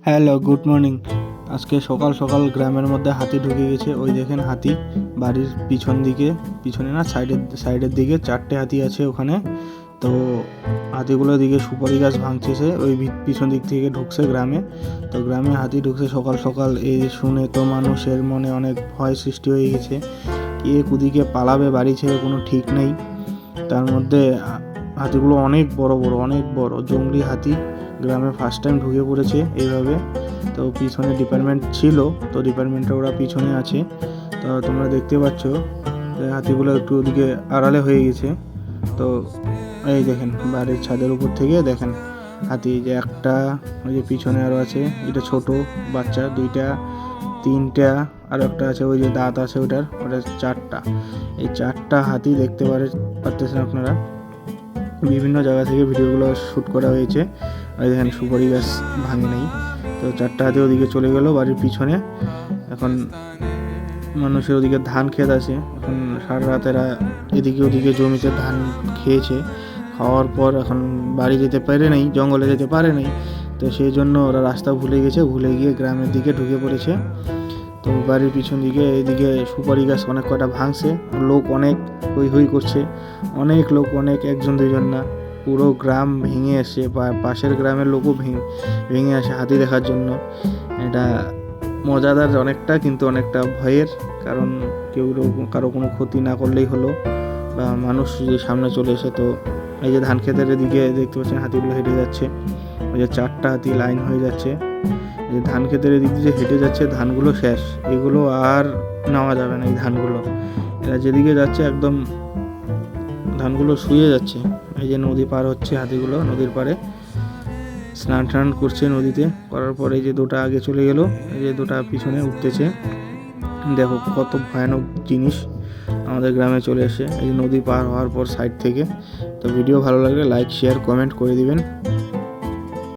Hello, good morning. আজকে সকাল সকাল গ্রামের মধ্যে হাতি ঢুকে গেছে। ওই দেখেন হাতি বাড়ির পিছনে না সাইডের দিকে 4টে হাতি আছে ওখানে। তো হাতিগুলোর দিকে সুপারি গাছ ভাঙছে, ওই পিছন দিক থেকে ঢুকছে গ্রামে। তো গ্রামে হাতি ঢুকছে সকাল সকাল, এই শুনে তো মানুষের মনে অনেক ভয় সৃষ্টি হয়ে গেছে। কে কুদিকে পালাবে বাড়ি ছেড়ে কোনো ঠিক নেই। তার মধ্যে হাতিগুলো অনেক বড় জংলি হাতি গ্রামে ফার্স্ট টাইম ঢুকে পড়েছে এইভাবে। তো পিছনে ডিপার্টমেন্ট ছিল, তো ডিপার্টমেন্টটা ওরা পিছনে আছে। তো তোমরা দেখতে পাচ্ছ হাতিগুলো একটু ওদিকে আড়ালে হয়ে গেছে। তো এই দেখেন বাড়ির ছাদের উপর থেকে দেখেন হাতি, যে একটা, ওই যে পিছনে আরও আছে, এটা ছোট বাচ্চা, 2টা 3টা, আর একটা আছে ওই যে দাঁত আছে ওটা 4টা। এই 4টা হাতি দেখতে পারতেছেন আপনারা। বিভিন্ন জায়গা থেকে ভিডিওগুলো শ্যুট করা হয়েছে। আর দেখেন সুপারি গাছ ভাঙে নেই। তো 4টা হাতি ওদিকে চলে গেল বাড়ির পিছনে। এখন মানুষের ওদিকে ধান ক্ষেত আছে, এখন সারা রাত এরা এদিকে ওদিকে জমিতে ধান খেয়েছে। খাওয়ার পর এখন বাড়ি যেতে পারে নাই, জঙ্গলে যেতে পারে নাই। তো সেই জন্য ওরা রাস্তা ভুলে গিয়ে গ্রামের দিকে ঢুকে পড়েছে। তো বাড়ির পিছন দিকে এইদিকে সুপারি গাছ অনেক কটা ভাঙছে, লোক অনেক হই করছে, অনেক লোক, অনেক, 1-2 জন না, পুরো গ্রাম ভেঙে আসে, পাশের গ্রামের লোকও ভেঙে আসে হাতি দেখার জন্য। এটা মজাদার অনেকটা, কিন্তু অনেকটা ভয়ের, কারণ কারো কোনো ক্ষতি না করলেই হলো, বা মানুষ যদি সামনে চলে এসে। তো এই যে ধান ক্ষেতের দিকে দেখতে পাচ্ছেন হাতিগুলো হেঁটে যাচ্ছে, ওই যে 4টা হাতি লাইন হয়ে যাচ্ছে। এই ধান ক্ষেতের দিক দিয়ে হেঁটে যাচ্ছে, ধানগুলো শেষ, এগুলো আর নেওয়া যাবে না। এই ধানগুলো এরা যেদিকে যাচ্ছে একদম ধানগুলো শুয়ে যাচ্ছে। এই যে নদী পার হচ্ছে হাতিগুলো, নদীর পাড়ে স্নান করছে নদীতে, করার পরে এই যে 2টা আগে চলে গেল, এই যে 2টা পিছনে উঠতেছে। দেখো কত ভয়ানক জিনিস আমাদের গ্রামে চলে আসে এই নদী পার হওয়ার পর সাইড থেকে। তো ভিডিও ভালো লাগলে লাইক, শেয়ার, কমেন্ট করে দিবেন।